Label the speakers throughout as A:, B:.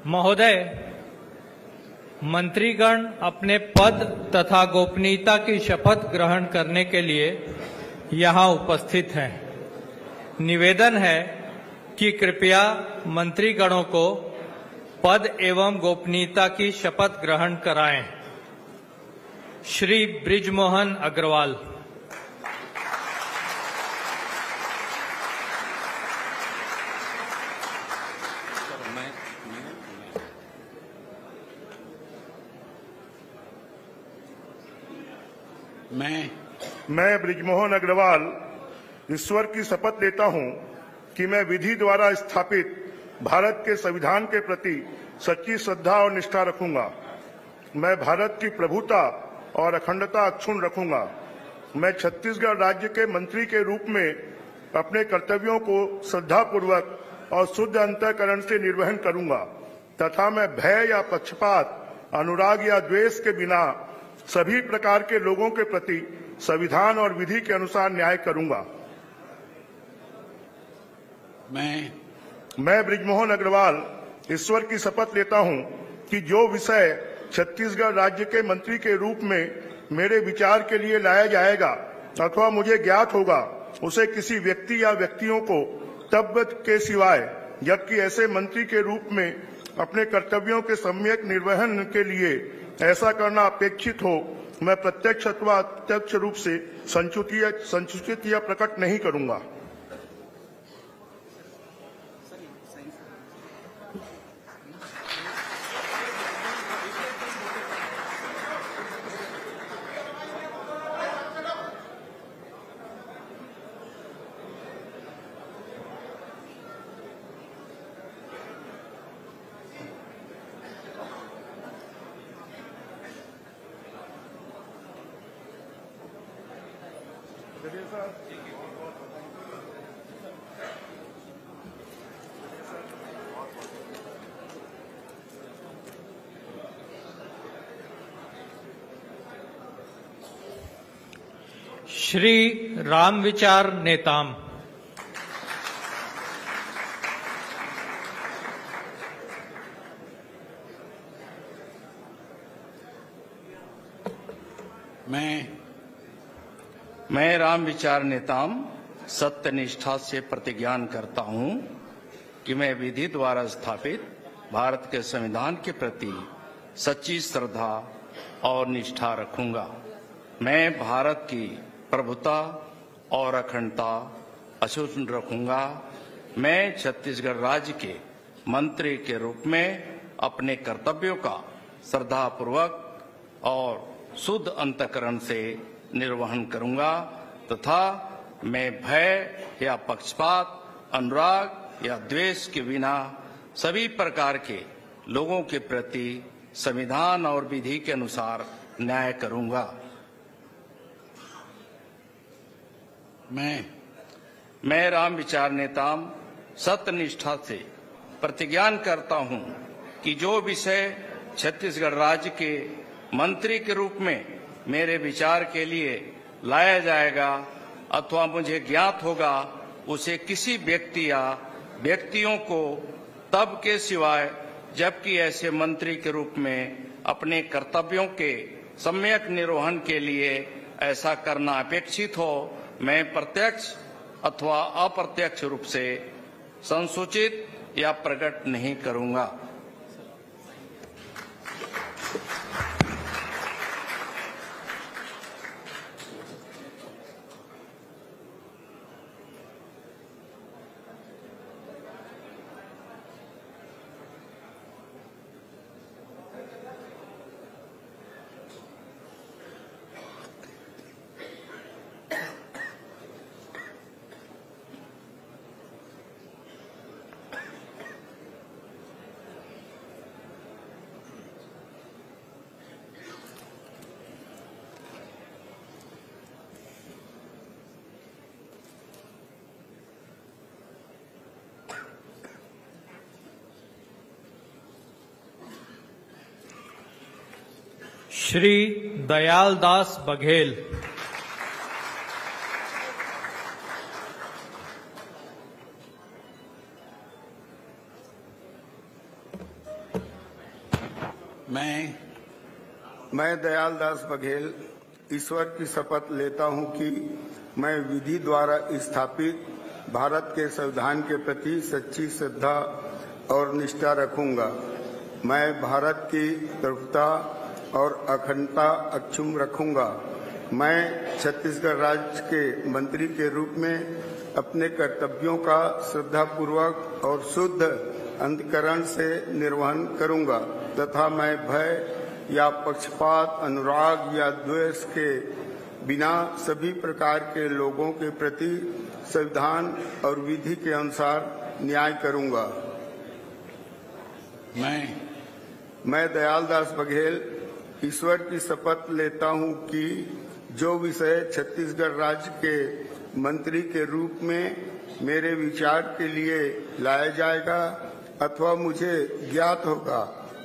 A: महोदय, मंत्रीगण अपने पद तथा गोपनीयता की शपथ ग्रहण करने के लिए यहाँ उपस्थित हैं। निवेदन है कि कृपया मंत्रीगणों को पद एवं गोपनीयता की शपथ ग्रहण कराएं। श्री बृजमोहन अग्रवाल।
B: मैं बृजमोहन अग्रवाल ईश्वर की शपथ लेता हूं कि मैं विधि द्वारा स्थापित भारत के संविधान के प्रति सच्ची श्रद्धा और निष्ठा रखूंगा। मैं भारत की प्रभुता और अखंडता अक्षुण्ण रखूंगा। मैं छत्तीसगढ़ राज्य के मंत्री के रूप में अपने कर्तव्यों को श्रद्धापूर्वक और शुद्ध अंतःकरण से निर्वहन करूंगा तथा मैं भय या पक्षपात, अनुराग या द्वेष के बिना सभी प्रकार के लोगों के प्रति संविधान और विधि के अनुसार न्याय करूंगा। मैं बृजमोहन अग्रवाल ईश्वर की शपथ लेता हूं कि जो विषय छत्तीसगढ़ राज्य के मंत्री के रूप में मेरे विचार के लिए लाया जाएगा अथवा मुझे ज्ञात होगा, उसे किसी व्यक्ति या व्यक्तियों को तब के सिवाय, जबकि ऐसे मंत्री के रूप में अपने कर्तव्यों के सम्यक निर्वहन के लिए ऐसा करना अपेक्षित हो, मैं प्रत्यक्ष अथवा अप्रत्यक्ष रूप से संसूचित या प्रकट नहीं करूंगा।
A: श्री रामविचार नेताम।
C: मैं रामविचार नेताम सत्य निष्ठा से प्रतिज्ञान करता हूं कि मैं विधि द्वारा स्थापित भारत के संविधान के प्रति सच्ची श्रद्धा और निष्ठा रखूंगा। मैं भारत की प्रभुता और अखंडता अक्षुण्ण रखूंगा। मैं छत्तीसगढ़ राज्य के मंत्री के रूप में अपने कर्तव्यों का श्रद्धापूर्वक और शुद्ध अंतःकरण से निर्वहन करूंगा तथा मैं भय या पक्षपात, अनुराग या द्वेष के बिना सभी प्रकार के लोगों के प्रति संविधान और विधि के अनुसार न्याय करूंगा। मैं रामविचार नेताम सत्य निष्ठा से प्रतिज्ञान करता हूं कि जो विषय छत्तीसगढ़ राज्य के मंत्री के रूप में मेरे विचार के लिए लाया जाएगा अथवा मुझे ज्ञात होगा, उसे किसी व्यक्ति या व्यक्तियों को तब के सिवाय, जबकि ऐसे मंत्री के रूप में अपने कर्तव्यों के सम्यक निर्वहन के लिए ऐसा करना अपेक्षित हो, मैं प्रत्यक्ष अथवा अप्रत्यक्ष रूप से संसूचित या प्रकट नहीं करूंगा।
A: श्री दयालदास बघेल।
D: मैं दयाल दास बघेल ईश्वर की शपथ लेता हूं कि मैं विधि द्वारा स्थापित भारत के संविधान के प्रति सच्ची श्रद्धा और निष्ठा रखूंगा। मैं भारत की प्रभुता और अखंडता अक्षुण्ण रखूंगा। मैं छत्तीसगढ़ राज्य के मंत्री के रूप में अपने कर्तव्यों का श्रद्धापूर्वक और शुद्ध अंतःकरण से निर्वहन करूंगा तथा मैं भय या पक्षपात, अनुराग या द्वेष के बिना सभी प्रकार के लोगों के प्रति संविधान और विधि के अनुसार न्याय करूंगा। मैं दयाल दास बघेल ईश्वर की शपथ लेता हूं कि जो विषय छत्तीसगढ़ राज्य के मंत्री के रूप में मेरे विचार के लिए लाया जाएगा अथवा मुझे ज्ञात होगा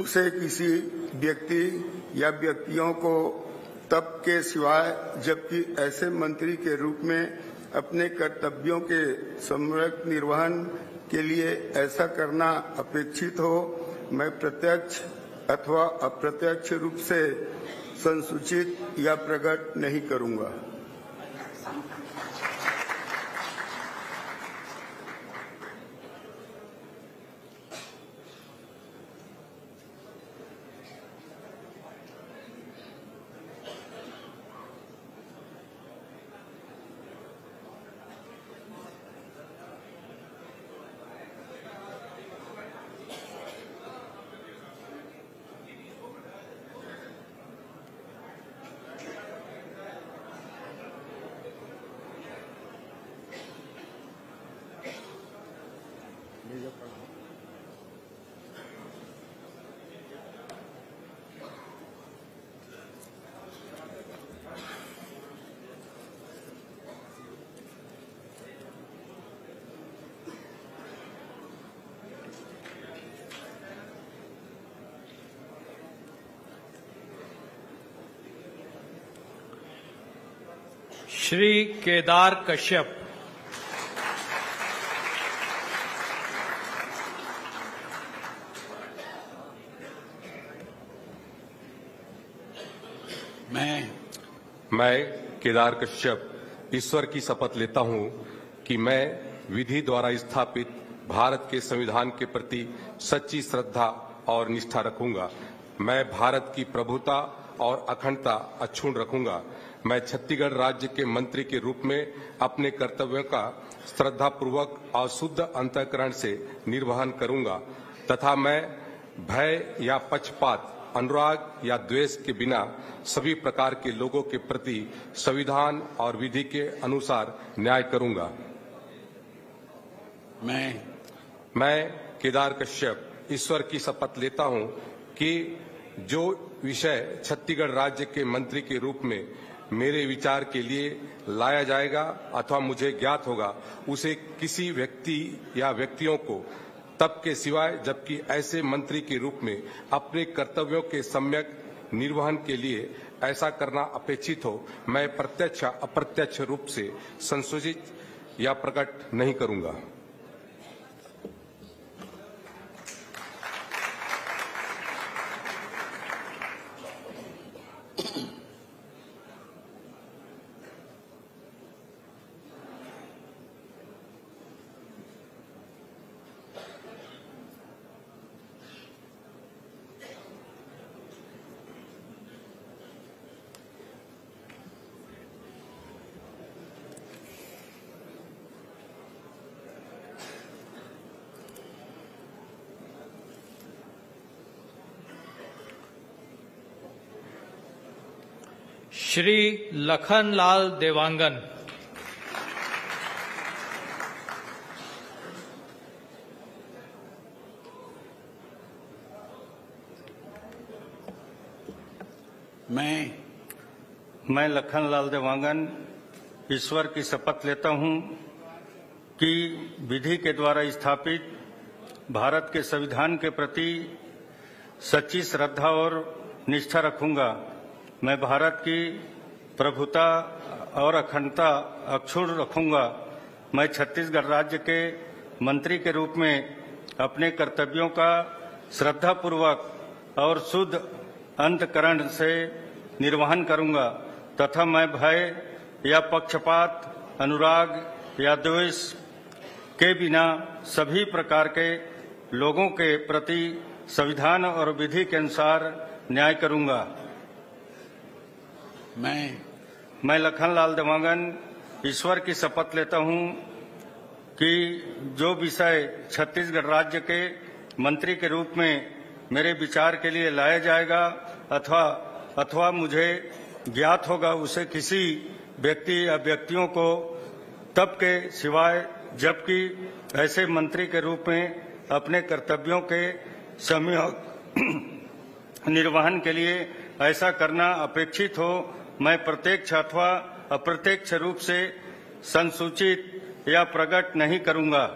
D: उसे किसी व्यक्ति या व्यक्तियों को तब के सिवाय जबकि ऐसे मंत्री के रूप में अपने कर्तव्यों के सम्यक निर्वहन के लिए ऐसा करना अपेक्षित हो, मैं प्रत्यक्ष अथवा अप्रत्यक्ष रूप से संसूचित या प्रकट नहीं करूंगा।
A: श्री केदार कश्यप।
E: मैं केदार कश्यप ईश्वर की शपथ लेता हूं कि मैं विधि द्वारा स्थापित भारत के संविधान के प्रति सच्ची श्रद्धा और निष्ठा रखूंगा। मैं भारत की प्रभुता और अखंडता अक्षुण्ण रखूंगा। मैं छत्तीसगढ़ राज्य के मंत्री के रूप में अपने कर्तव्यों का श्रद्धापूर्वक और शुद्ध अंतःकरण से निर्वहन करूंगा तथा मैं भय या पक्षपात, अनुराग या द्वेष के बिना सभी प्रकार के लोगों के प्रति संविधान और विधि के अनुसार न्याय करूंगा। मैं केदार कश्यप ईश्वर की शपथ लेता हूं कि जो विषय छत्तीसगढ़ राज्य के मंत्री के रूप में मेरे विचार के लिए लाया जाएगा अथवा मुझे ज्ञात होगा उसे किसी व्यक्ति या व्यक्तियों को तब के सिवाय जबकि ऐसे मंत्री के रूप में अपने कर्तव्यों के सम्यक निर्वहन के लिए ऐसा करना अपेक्षित हो, मैं प्रत्यक्ष अप्रत्यक्ष रूप से संशोधित या प्रकट नहीं करूंगा।
A: श्री लखनलाल देवांगन।
F: मैं लखनलाल देवांगन ईश्वर की शपथ लेता हूं कि विधि के द्वारा स्थापित भारत के संविधान के प्रति सच्ची श्रद्धा और निष्ठा रखूंगा। मैं भारत की प्रभुता और अखंडता अक्षुण्ण रखूंगा। मैं छत्तीसगढ़ राज्य के मंत्री के रूप में अपने कर्तव्यों का श्रद्धापूर्वक और शुद्ध अंतःकरण से निर्वहन करूंगा तथा मैं भय या पक्षपात, अनुराग या द्वेष के बिना सभी प्रकार के लोगों के प्रति संविधान और विधि के अनुसार न्याय करूंगा। मैं लखनलाल देवांगन ईश्वर की शपथ लेता हूं कि जो विषय छत्तीसगढ़ राज्य के मंत्री के रूप में मेरे विचार के लिए लाया जाएगा अथवा मुझे ज्ञात होगा उसे किसी व्यक्ति या व्यक्तियों को तब के सिवाय जबकि ऐसे मंत्री के रूप में अपने कर्तव्यों के सम्यक निर्वहन के लिए ऐसा करना अपेक्षित हो, मैं प्रत्यक्ष अथवा अप्रत्यक्ष रूप से संसूचित या प्रकट नहीं करूंगा।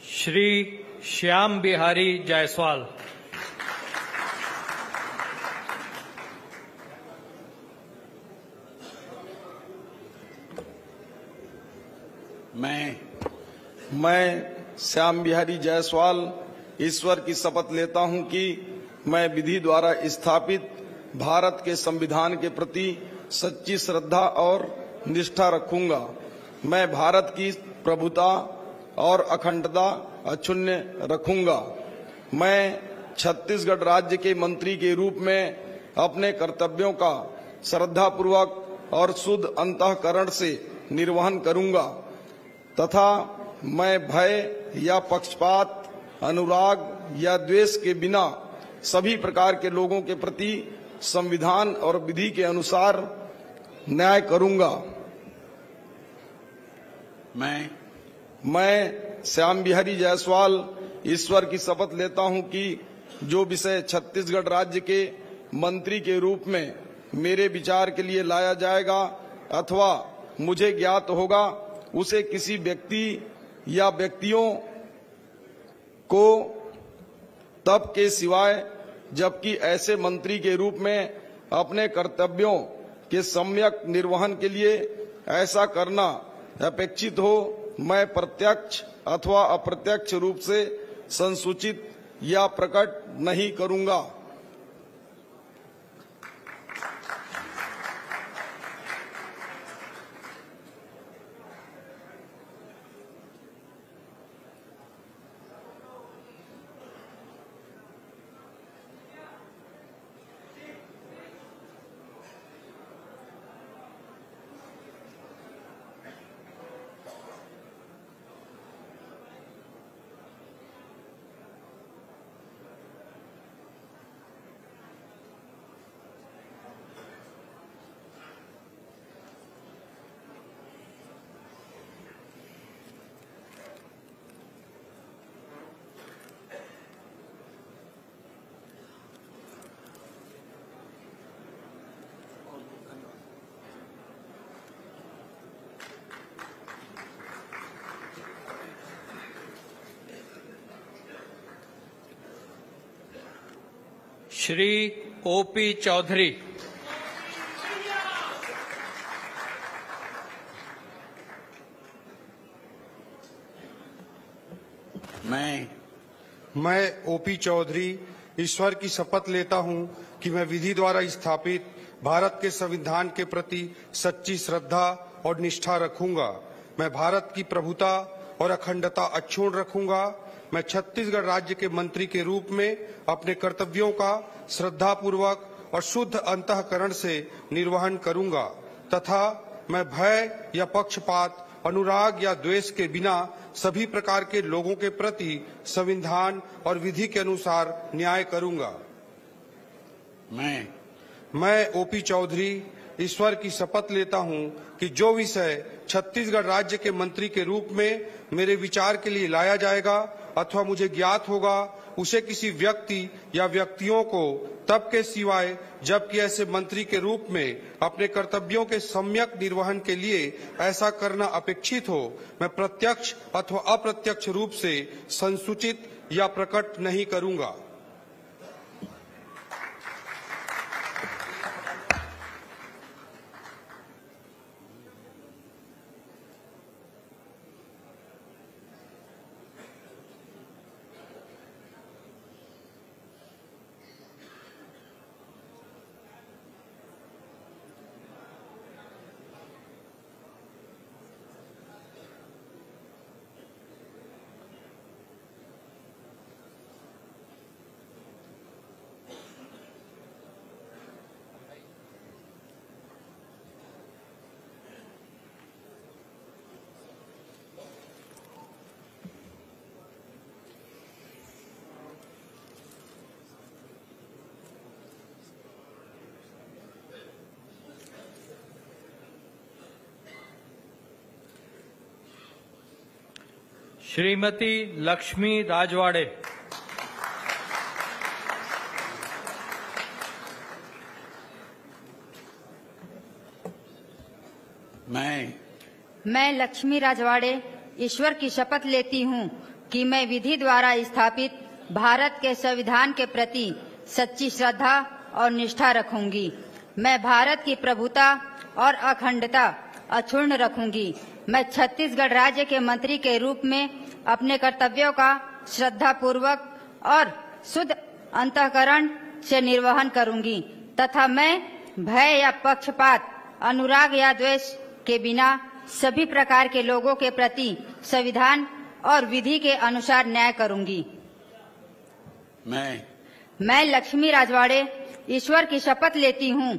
A: श्री श्याम बिहारी जायसवाल।
G: मैं श्याम बिहारी जायसवाल ईश्वर की शपथ लेता हूं कि मैं विधि द्वारा स्थापित भारत के संविधान के प्रति सच्ची श्रद्धा और निष्ठा रखूंगा। मैं भारत की प्रभुता और अखंडता अक्षुण्ण रखूंगा। मैं छत्तीसगढ़ राज्य के मंत्री के रूप में अपने कर्तव्यों का श्रद्धापूर्वक और शुद्ध अंतःकरण से निर्वहन करूंगा तथा मैं भय या पक्षपात, अनुराग या द्वेष के बिना सभी प्रकार के लोगों के प्रति संविधान और विधि के अनुसार न्याय करूंगा। मैं श्याम बिहारी जायसवाल ईश्वर की शपथ लेता हूं कि जो विषय छत्तीसगढ़ राज्य के मंत्री के रूप में मेरे विचार के लिए लाया जाएगा अथवा मुझे ज्ञात होगा उसे किसी व्यक्ति या व्यक्तियों को तब के सिवाय जबकि ऐसे मंत्री के रूप में अपने कर्तव्यों के सम्यक निर्वहन के लिए ऐसा करना अपेक्षित हो, मैं प्रत्यक्ष अथवा अप्रत्यक्ष रूप से संसूचित या प्रकट नहीं करूंगा।
A: श्री ओपी चौधरी।
H: मैं ओपी चौधरी ईश्वर की शपथ लेता हूं कि मैं विधि द्वारा स्थापित भारत के संविधान के प्रति सच्ची श्रद्धा और निष्ठा रखूंगा। मैं भारत की प्रभुता और अखंडता अक्षुण्ण रखूंगा। मैं छत्तीसगढ़ राज्य के मंत्री के रूप में अपने कर्तव्यों का श्रद्धापूर्वक और शुद्ध अंतःकरण से निर्वहन करूंगा तथा मैं भय या पक्षपात, अनुराग या द्वेष के बिना सभी प्रकार के लोगों के प्रति संविधान और विधि के अनुसार न्याय करूंगा। मैं ओपी चौधरी ईश्वर की शपथ लेता हूं कि जो विषय छत्तीसगढ़ राज्य के मंत्री के रूप में मेरे विचार के लिए लाया जाएगा अथवा मुझे ज्ञात होगा, उसे किसी व्यक्ति या व्यक्तियों को तब के सिवाय जबकि ऐसे मंत्री के रूप में अपने कर्तव्यों के सम्यक निर्वहन के लिए ऐसा करना अपेक्षित हो, मैं प्रत्यक्ष अथवा अप्रत्यक्ष रूप से संसूचित या प्रकट नहीं करूंगा।
A: श्रीमती लक्ष्मी राजवाड़े।
I: मैं लक्ष्मी राजवाड़े ईश्वर की शपथ लेती हूँ कि मैं विधि द्वारा स्थापित भारत के संविधान के प्रति सच्ची श्रद्धा और निष्ठा रखूंगी। मैं भारत की प्रभुता और अखंडता अक्षुण्ण रखूंगी। मैं छत्तीसगढ़ राज्य के मंत्री के रूप में अपने कर्तव्यों का श्रद्धापूर्वक और शुद्ध अंतःकरण से निर्वहन करूंगी तथा मैं भय या पक्षपात, अनुराग या द्वेष के बिना सभी प्रकार के लोगों के प्रति संविधान और विधि के अनुसार न्याय करूंगी। मैं लक्ष्मी राजवाड़े ईश्वर की शपथ लेती हूँ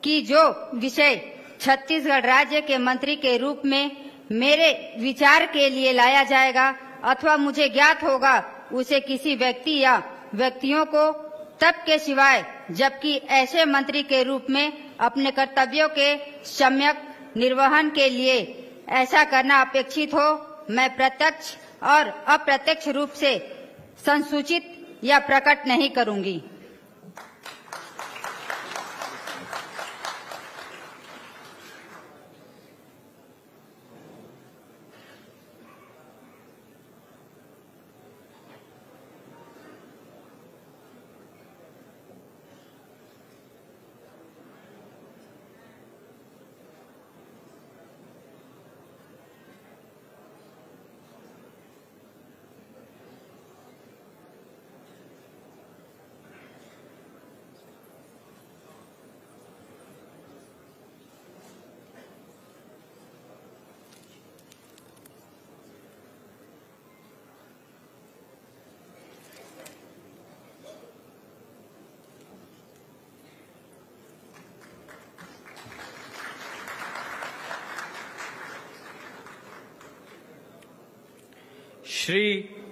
I: कि जो विषय छत्तीसगढ़ राज्य के मंत्री के रूप में मेरे विचार के लिए लाया जाएगा अथवा मुझे ज्ञात होगा, उसे किसी व्यक्ति या व्यक्तियों को तब के सिवाय जबकि ऐसे मंत्री के रूप में अपने कर्तव्यों के सम्यक निर्वहन के लिए ऐसा करना अपेक्षित हो, मैं प्रत्यक्ष और अप्रत्यक्ष रूप से संसूचित या प्रकट नहीं करूंगी।
A: श्री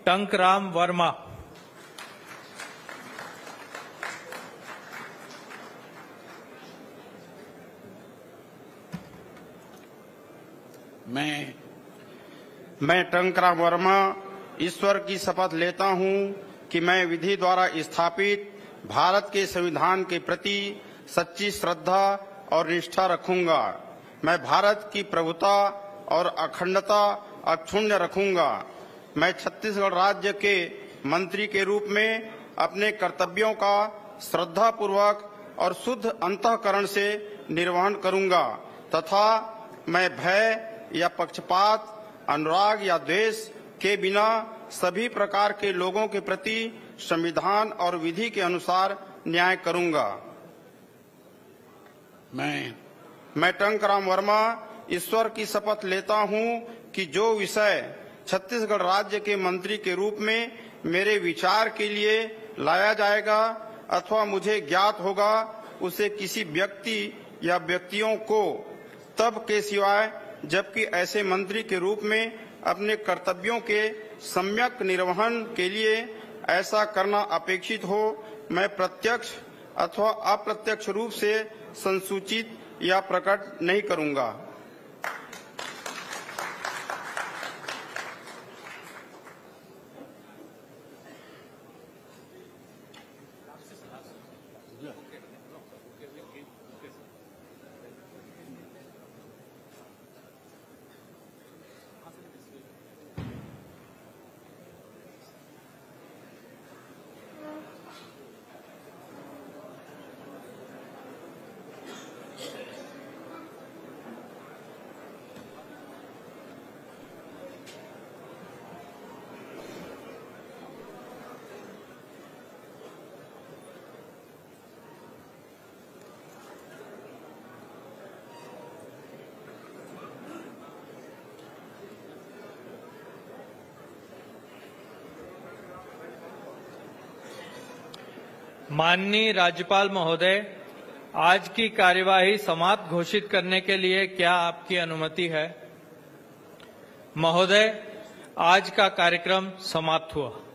A: टंकराम वर्मा।
J: मैं टंकराम वर्मा ईश्वर की शपथ लेता हूं कि मैं विधि द्वारा स्थापित भारत के संविधान के प्रति सच्ची श्रद्धा और निष्ठा रखूंगा। मैं भारत की प्रभुता और अखंडता अक्षुण्ण रखूंगा। मैं छत्तीसगढ़ राज्य के मंत्री के रूप में अपने कर्तव्यों का श्रद्धापूर्वक और शुद्ध अंतःकरण से निर्वहन करूंगा तथा मैं भय या पक्षपात, अनुराग या द्वेष के बिना सभी प्रकार के लोगों के प्रति संविधान और विधि के अनुसार न्याय करूंगा। मैं टंकराम वर्मा ईश्वर की शपथ लेता हूं कि जो विषय छत्तीसगढ़ राज्य के मंत्री के रूप में मेरे विचार के लिए लाया जाएगा अथवा मुझे ज्ञात होगा, उसे किसी व्यक्ति या व्यक्तियों को तब के सिवाय जबकि ऐसे मंत्री के रूप में अपने कर्तव्यों के सम्यक निर्वहन के लिए ऐसा करना अपेक्षित हो, मैं प्रत्यक्ष अथवा अप्रत्यक्ष रूप से संसूचित या प्रकट नहीं करूंगा।
A: माननीय राज्यपाल महोदय, आज की कार्यवाही समाप्त घोषित करने के लिए क्या आपकी अनुमति है? महोदय, आज का कार्यक्रम समाप्त हुआ।